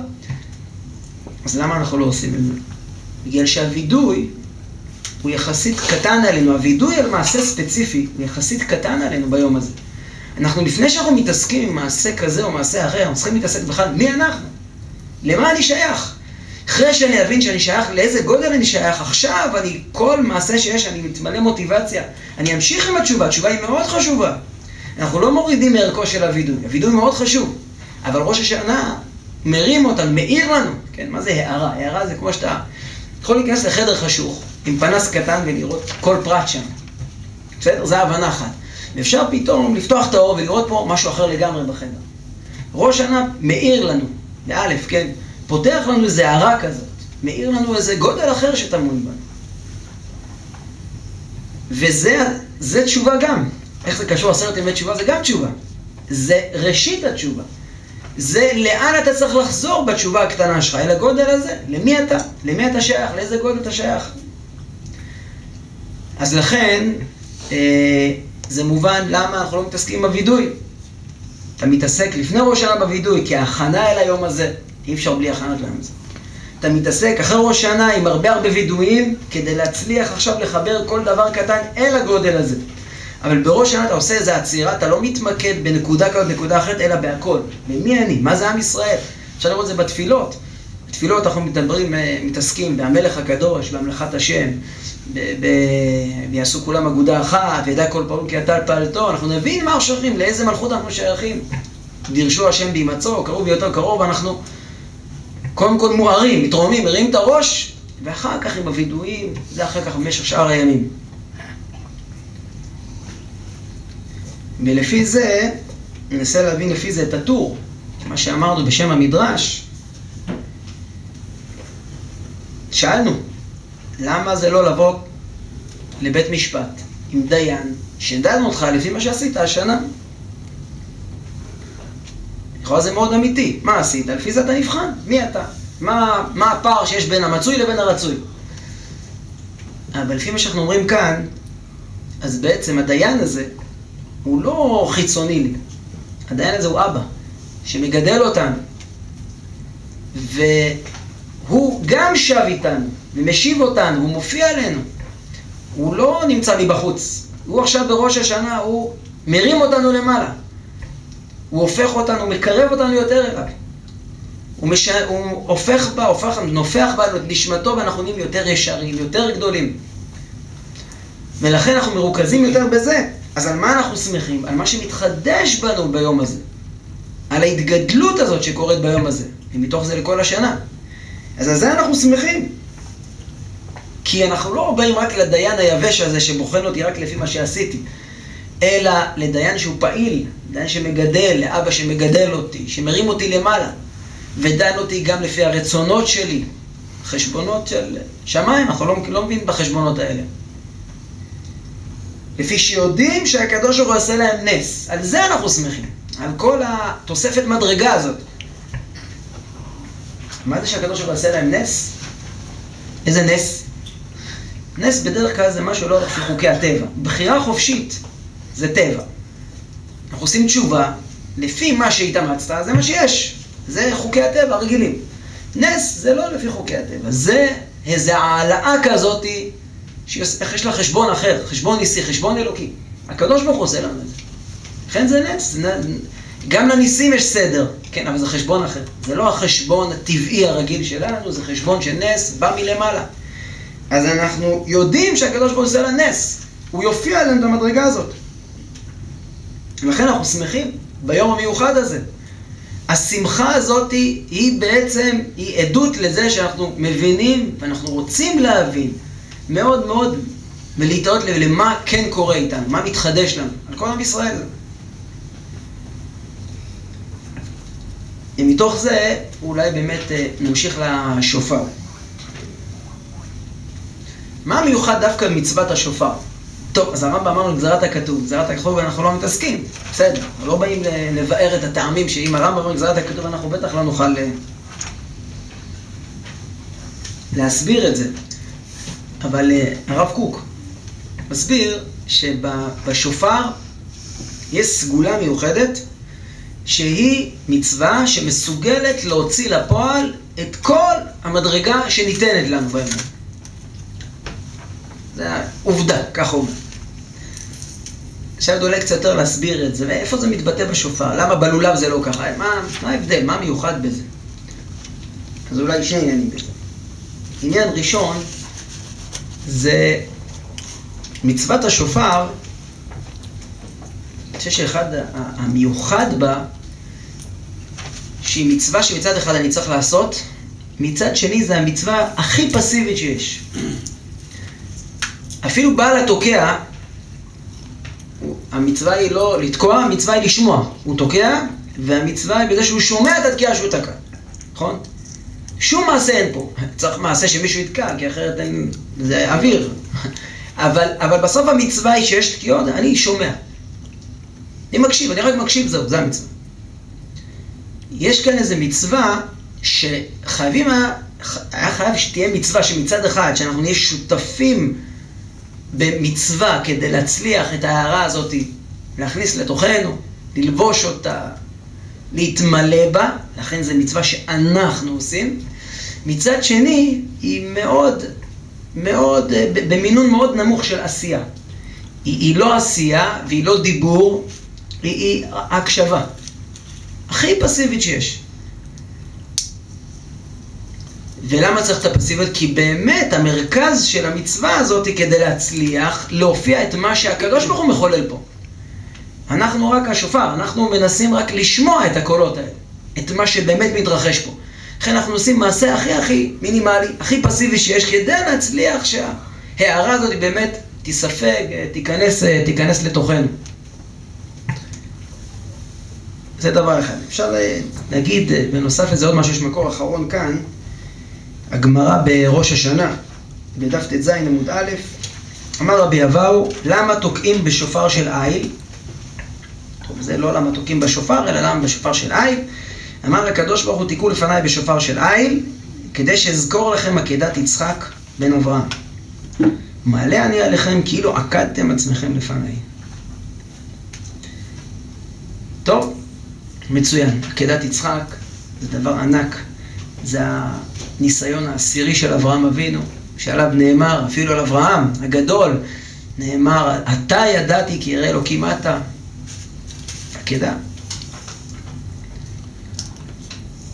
אז למה אנחנו לא עושים את זה? בגלל שהוידוי הוא הוא יחסית קטן עלינו, הווידוי על מעשה ספציפי הוא יחסית קטן עלינו ביום הזה. אנחנו לפני שאנחנו מתעסקים עם מעשה כזה או מעשה אחר, אנחנו צריכים להתעסק בכלל מי אנחנו? למה אני שייך? אחרי שאני אבין שאני שייך, לאיזה גודל אני שייך, עכשיו כל מעשה שיש, אני מתמלא מוטיבציה. אני אמשיך עם התשובה, התשובה היא מאוד חשובה. אנחנו לא מורידים מערכו של הווידוי, הווידוי מאוד חשוב. אבל ראש השנה מרים אותנו, מאיר לנו. כן, מה זה הערה? הערה זה כמו שאתה יכול להיכנס לחדר חשוך, עם פנס קטן ולראות כל פרט שם. בסדר? זה הבנה אחת. ואפשר פתאום לפתוח את האור ולראות פה משהו אחר לגמרי בחדר. ראש השנה מאיר לנו, באלף, כן? פותח לנו איזה הערה כזאת, מאיר לנו איזה גודל אחר שטמון בנו. וזה תשובה גם. איך זה קשור 10 ימי תשובה? זה גם תשובה. זה ראשית התשובה. זה לאן אתה צריך לחזור בתשובה הקטנה שלך, אל הגודל הזה. למי אתה? למי אתה שייך? לאיזה גודל אתה שייך? אז לכן, זה מובן למה אנחנו לא מתעסקים בווידוי. אתה מתעסק לפני ראש שנה בווידוי, כי ההכנה אל היום הזה, אי אפשר בלי הכנות להם זה. אתה מתעסק אחרי ראש שנה עם הרבה וידויים, כדי להצליח עכשיו לחבר כל דבר קטן אל הגודל הזה. אבל בראש שנה אתה עושה איזו עצירה, אתה לא מתמקד בנקודה כזאת, נקודה אחרת, אלא בהכל. למי אני? מה זה עם ישראל? אפשר לראות את זה בתפילות. בתפילות אנחנו מתעסקים בהמלך הקדוש, בהמלכת השם, ויעשו כולם אגודה אחת, וידע כל פעול כי אתה פעלתו. אנחנו נבין מה אנחנו שייכים, לאיזה מלכות אנחנו שייכים. דרשו השם בהימצאו, קרוב ביותר קרוב, אנחנו קודם כל מוארים, מתרוממים, מרים את הראש, ואחר כך עם הווידויים, זה אחר כך במשך שאר הימים. ולפי זה, ננסה להבין לפי זה את הטור, מה שאמרנו בשם המדרש. שאלנו, למה זה לא לבוא לבית משפט עם דיין שדן אותך לפי מה שעשית השנה? לכאורה זה מאוד אמיתי. מה עשית? לפי זה אתה נבחן. מי אתה? מה הפער שיש בין המצוי לבין הרצוי? אבל לפי מה שאנחנו אומרים כאן, אז בעצם הדיין הזה הוא לא חיצוני לי. הדיין הזה הוא אבא, שמגדל אותנו. והוא גם שב איתנו, ומשיב אותנו, הוא מופיע עלינו. הוא לא נמצא לי בחוץ. הוא עכשיו בראש השנה, הוא מרים אותנו למעלה. הוא הופך אותנו, הוא מקרב אותנו יותר אליו. הוא נופח בנו את נשמתו, ואנחנו נהיים יותר ישרים, יותר גדולים. ולכן אנחנו מרוכזים יותר בזה. אז על מה אנחנו שמחים? על מה שמתחדש בנו ביום הזה. על ההתגדלות הזאת שקורית ביום הזה. ומתוך זה לכל השנה. אז על זה אנחנו שמחים. כי אנחנו לא באים רק לדיין היבש הזה שבוחן אותי רק לפי מה שעשיתי. אלא לדיין שהוא פעיל, דיין שמגדל, לאבא שמגדל אותי, שמרים אותי למעלה. ודן אותי גם לפי הרצונות שלי. חשבונות של שמיים, אנחנו לא מבינים בחשבונות האלה. לפי שיודעים שהקדוש ברוך הוא עושה להם נס. על זה אנחנו שמחים. על כל התוספת מדרגה הזאת. מה זה שהקדוש ברוך הוא עושה להם נס? איזה נס? נס בדרך כלל זה משהו לא לפי חוקי הטבע. בחירה חופשית זה טבע. אנחנו עושים תשובה, לפי מה שהתאמצת, זה מה שיש. זה חוקי הטבע הרגילים. נס זה לא לפי חוקי הטבע. זה איזו העלאה כזאת, שיש לה חשבון אחר, חשבון ניסי, חשבון אלוקי. הקדוש ברוך הוא עושה לנו את זה. לכן זה נס. גם לניסים יש סדר, כן, אבל זה חשבון אחר. זה לא החשבון הטבעי הרגיל שלנו, זה חשבון של נס, בא מלמעלה. אז אנחנו יודעים שהקדוש ברוך הוא עושה לה נס. הוא יופיע עלינו במדרגה הזאת. ולכן אנחנו שמחים ביום המיוחד הזה. השמחה הזאת היא בעצם, היא עדות לזה שאנחנו מבינים ואנחנו רוצים להבין מאוד מאוד ולהתאות למה כן קורה איתנו, מה מתחדש לנו, על כל עם ישראל. ומתוך זה אולי באמת נמשיך לשופר. מה מיוחד דווקא במצוות השופר? טוב, אז הרמב"ם אמרנו גזרת הכתוב, גזרת הכתוב אנחנו לא מתעסקים, בסדר, לא באים לבאר את הטעמים שאם הרמב"ם אמר גזרת הכתוב אנחנו בטח לא נוכל להסביר את זה. אבל הרב קוק מסביר שבשופר יש סגולה מיוחדת שהיא מצווה שמסוגלת להוציא לפועל את כל המדרגה שניתנת לנו ביום. זה עובדה, ככה אומר. עכשיו אולי קצת יותר להסביר את זה, ואיפה זה מתבטא בשופר? למה בלולב זה לא ככה? מה ההבדל? מה מיוחד בזה? אז אולי שני עניינים בזה. עניין ראשון זה מצוות השופר, אני חושב שאחד המיוחד בה, שהיא מצווה שמצד אחד אני צריך לעשות, מצד שני זה המצווה הכי פסיבית שיש. אפילו בעל התוקע, המצווה היא לא לתקוע, המצווה היא לשמוע. הוא תוקע, והמצווה היא בזה שהוא שומע את התקיעה שהוא תקע. נכון? שום מעשה אין פה. צריך מעשה שמישהו יתקע, כי אחרת אין... זה אוויר. אבל בסוף המצווה היא שיש תקיעות, אני שומע. אני מקשיב, אני רק מקשיב, זהו, זה המצווה. יש כאן איזו מצווה שחייבים, היה חייב שתהיה מצווה שמצד אחד, שאנחנו נהיה שותפים במצווה כדי להצליח את ההערה הזאת, להכניס לתוכנו, ללבוש אותה, להתמלא בה, לכן זו מצווה שאנחנו עושים. מצד שני, היא מאוד, במינון מאוד נמוך של עשייה. היא לא עשייה והיא לא דיבור, היא הקשבה. הכי פסיבית שיש. ולמה צריך את הפסיביות? כי באמת המרכז של המצווה הזאת כדי להצליח, להופיע את מה שהקדוש ברוך הוא מחולל פה. אנחנו רק השופר, אנחנו מנסים רק לשמוע את הקולות האלה, את מה שבאמת מתרחש פה. לכן אנחנו עושים מעשה הכי מינימלי, הכי פסיבי שיש, כדי להצליח שההערה הזאת באמת תספג, תיכנס לתוכנו. זה דבר אחד. אפשר להגיד בנוסף לזה עוד משהו, יש מקור אחרון כאן, הגמרא בראש השנה, בדף ט"ז עמוד א', אמר רבי אבאו, למה תוקעים בשופר של איל? טוב, זה לא למה תוקעים בשופר, אלא למה בשופר של איל. אמר לקדוש ברוך הוא, תיקעו לפניי בשופר של איל, כדי שאזכור לכם עקדת יצחק בן אברהם. מעלה אני עליכם כאילו עקדתם עצמכם לפניי. טוב, מצוין. עקדת יצחק זה דבר ענק. זה הניסיון העשירי של אברהם אבינו, שעליו נאמר, אפילו על אברהם הגדול, נאמר, אתה ידעתי כי ירא אלוקים אתה. עקדה.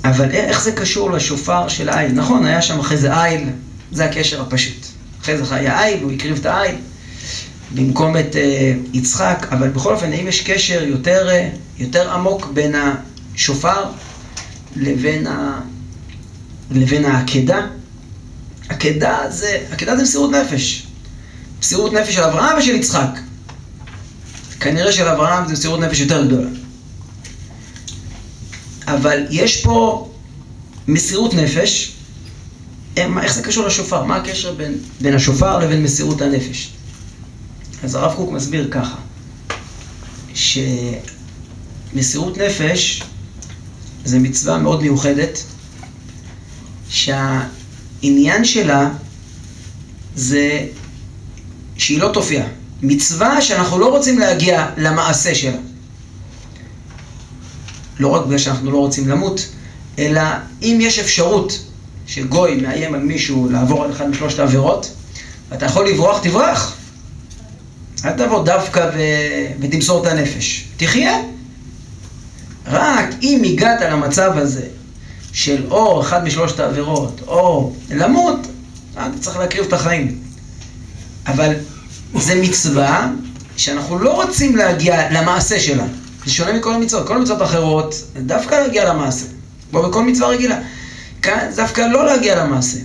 אבל איך זה קשור לשופר של איל? נכון, היה שם אחרי זה איל, זה הקשר הפשוט. אחרי זה היה איל, הוא הקריב את האיל, במקום את יצחק, אבל בכל אופן, האם יש קשר יותר עמוק בין השופר לבין העקדה? עקדה זה מסירות נפש. מסירות נפש של אברהם ושל יצחק. כנראה של אברהם זה מסירות נפש יותר גדולה. אבל יש פה מסירות נפש. איך זה קשור לשופר? מה הקשר בין השופר לבין מסירות הנפש? אז הרב קוק מסביר ככה, שמסירות נפש זה מצווה מאוד מיוחדת, שהעניין שלה זה שהיא לא תופיע. מצווה שאנחנו לא רוצים להגיע למעשה שלה. לא רק בגלל שאנחנו לא רוצים למות, אלא אם יש אפשרות שגוי מאיים על מישהו לעבור על אחד משלושת העבירות, ואתה יכול לברוח, תברח. אל תבוא דווקא ותמסור את הנפש. תחיה. רק אם הגעת למצב הזה של או אחד משלושת העבירות, או למות, אתה צריך להקריב את החיים. אבל זה מצווה שאנחנו לא רוצים להגיע למעשה שלה. זה שונה מכל המצוות. כל המצוות אחרות, דווקא להגיע למעשה. בוא בכל מצווה רגילה. כאן דווקא לא להגיע למעשה.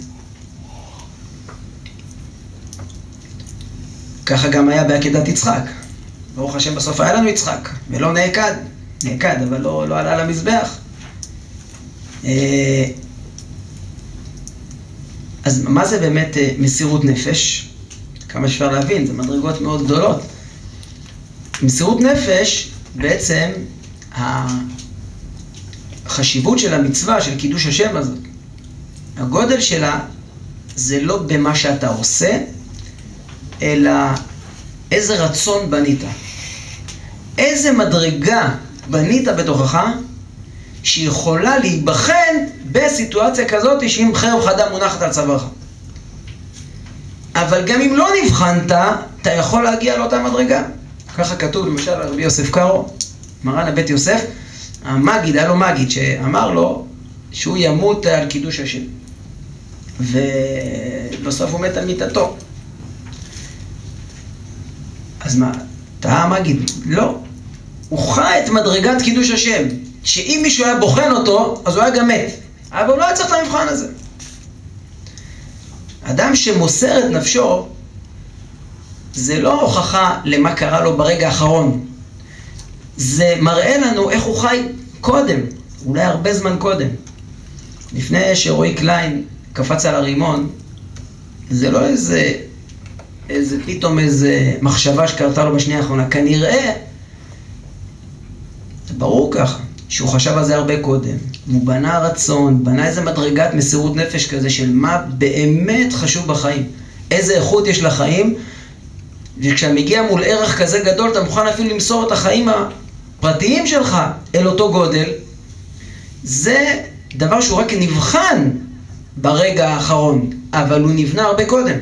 ככה גם היה בעקדת יצחק. ברוך השם בסוף היה לנו יצחק, ולא נעקד, אבל לא עלה למזבח. אז מה זה באמת מסירות נפש? כמה שאפשר להבין, זה מדרגות מאוד גדולות. מסירות נפש, בעצם החשיבות של המצווה, של קידוש השם הזאת, הגודל שלה זה לא במה שאתה עושה, אלא איזה רצון בנית. איזה מדרגה בנית בתוכך, שיכולה להיבחן בסיטואציה כזאת, שאם חרב חדה מונחת על צווארך. אבל גם אם לא נבחנת, אתה יכול להגיע לאותה מדרגה. ככה כתוב למשל על רבי יוסף קארו, מרן הבית יוסף, המגיד, היה לו מגיד שאמר לו שהוא ימות על קידוש השם. ובסוף הוא מת על מיטתו. אז מה, טעה המגיד? לא. הוא חי את מדרגת קידוש השם, שאם מישהו היה בוחן אותו, אז הוא היה גם מת. אבל הוא לא היה צריך את המבחן הזה. אדם שמוסר את נפשו, זה לא הוכחה למה קרה לו ברגע האחרון. זה מראה לנו איך הוא חי קודם, אולי הרבה זמן קודם. לפני שרועי קליין קפץ על הרימון, זה לא פתאום איזה מחשבה שקרתה לו בשנייה האחרונה. כנראה, זה ברור ככה, שהוא חשב על זה הרבה קודם. הוא בנה רצון, בנה איזה מדרגת מסירות נפש כזה של מה באמת חשוב בחיים. איזה איכות יש לחיים, וכשאתה מגיע מול ערך כזה גדול, אתה מוכן אפילו למסור את החיים הפרטיים שלך אל אותו גודל. זה דבר שהוא רק נבחן ברגע האחרון, אבל הוא נבנה הרבה קודם.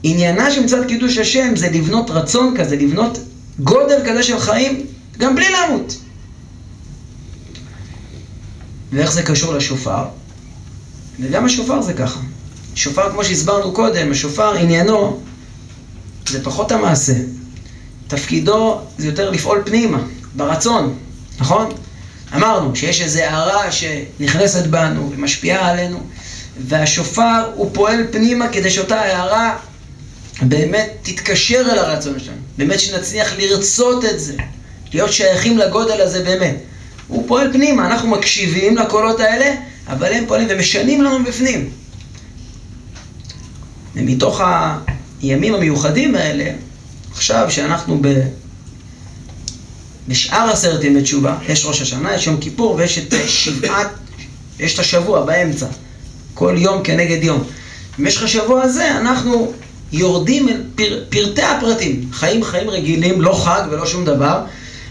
עניינה שמצד קידוש השם זה לבנות רצון כזה, לבנות גודל כזה של חיים, גם בלי למות. ואיך זה קשור לשופר? וגם השופר זה ככה. שופר, כמו שהסברנו קודם, השופר עניינו זה פחות המעשה. תפקידו זה יותר לפעול פנימה, ברצון, נכון? אמרנו שיש איזו הערה שנכנסת בנו ומשפיעה עלינו, והשופר הוא פועל פנימה כדי שאותה הערה באמת תתקשר אל הרצון שלנו. באמת שנצליח לרצות את זה, להיות שייכים לגודל הזה באמת. הוא פועל פנימה, אנחנו מקשיבים לקולות האלה, אבל הם פועלים ומשנים לנו בפנים. ומתוך הימים המיוחדים האלה, עכשיו שאנחנו בשאר 10 ימי תשובה, יש ראש השנה, יש יום כיפור, ויש יש את השבוע באמצע. כל יום כנגד יום. במשך השבוע הזה אנחנו יורדים אל פרטי הפרטים. חיים רגילים, לא חג ולא שום דבר,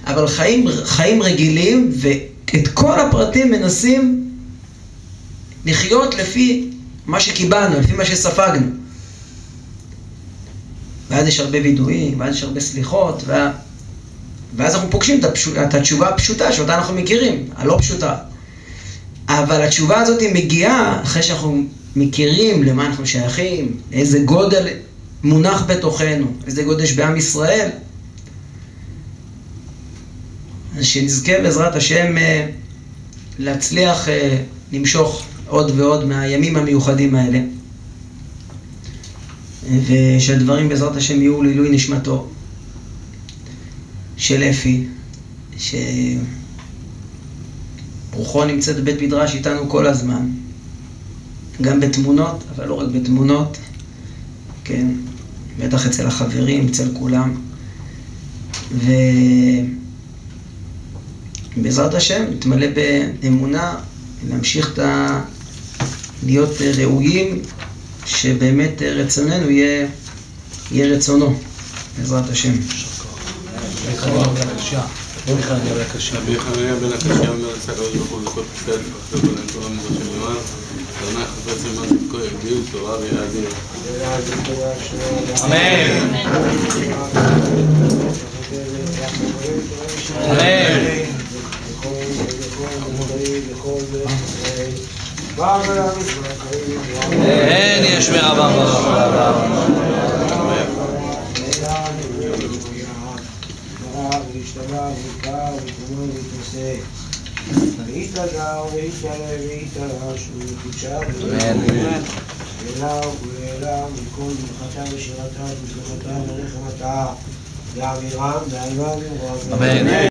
אבל חיים רגילים, ואת כל הפרטים מנסים לחיות לפי מה שקיבלנו, לפי מה שספגנו. ואז יש הרבה וידועים, ואז יש הרבה סליחות, ואז אנחנו פוגשים את התשובה הפשוטה שאותה אנחנו מכירים, הלא פשוטה. אבל התשובה הזאת היא מגיעה אחרי שאנחנו מכירים למה אנחנו שייכים, איזה גודל מונח בתוכנו, איזה גודל יש בעם ישראל. אז שנזכה בעזרת השם להצליח למשוך עוד ועוד מהימים המיוחדים האלה. ושהדברים בעזרת השם יהיו לעילוי נשמתו של אפי, שרוחו נמצאת בבית מדרש איתנו כל הזמן, גם בתמונות, אבל לא רק בתמונות, כן, בטח אצל החברים, אצל כולם. ובעזרת השם נתמלא באמונה, להמשיך להיות ראויים, שבאמת רצוננו יהיה רצונו, בעזרת השם. רבי חנניה בן הקשיא אומר לצקות בחור לכל פסקת פחתו בלן תורה מראשי למעלה תרנח ופצל מזית כה יגדיל תורה ויעדיר. אמן. אין יש מרבם ברוך וישתבח ויקרא ותאמר ויתנשא ויתהדר ויתעלה ויתערש ויקודשה ואליו ולעילם מכל מלכתה ושירתה ותשלחתה ונחמתה ואבירם ואלבה ואברהם.